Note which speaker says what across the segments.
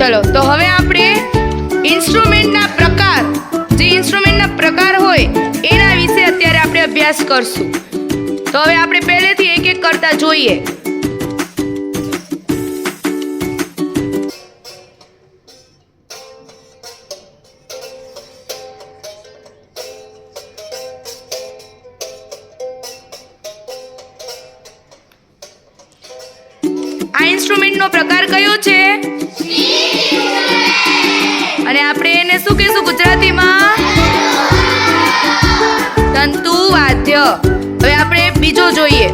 Speaker 1: चलो तो हवे आपणे इंस्ट्रुमेंटना प्रकार जे इंस्ट्रुमेंटना प्रकार होय एना विषे अत्यारे आपणे अभ्यास करशुं। तो हवे आपणे पहेलेथी एक एक करता जोईए। आ इंस्ट्रुमेंट नो प्रकार कयो छे? અને આપણે એને શું કહીશું ગુજરાતીમાં? તંતુ વાદ્ય। હવે આપણે બીજો જોઈએ।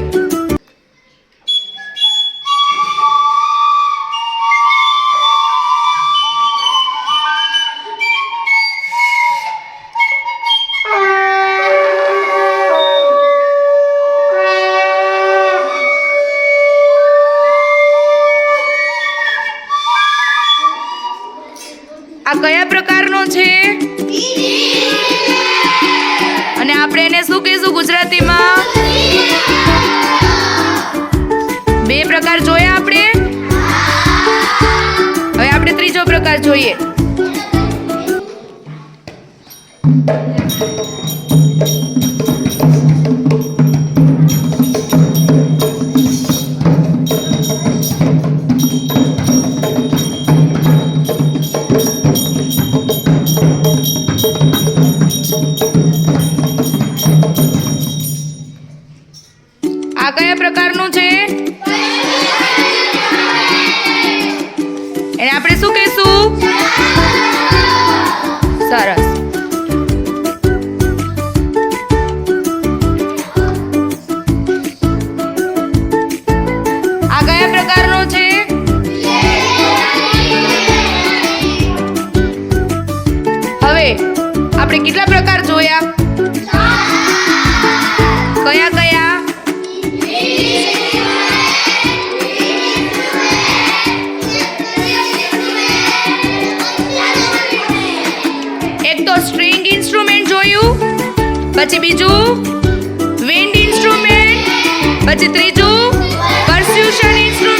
Speaker 1: આ કયા પ્રકારનો છે? અને આપણે એને શું કહીશું ગુજરાતીમાં? બે પ્રકાર જોયા આપણે। હવે આપણે ત્રીજો પ્રકાર જોઈએ। આ કયા પ્રકારનું છે? એને આપણે શું કહીશું? સરસ। આ કયા પ્રકારનો છે? હવે આપણે કેટલા પ્રકાર જોયા? કયા કયા? स्ट्रिंग इंस्ट्रूमेंट जोयु, पछी बीजू विंड इंस्ट्रूमेंट, पछी त्रीजू पर्क्यूशन इंस्ट्रूमेंट।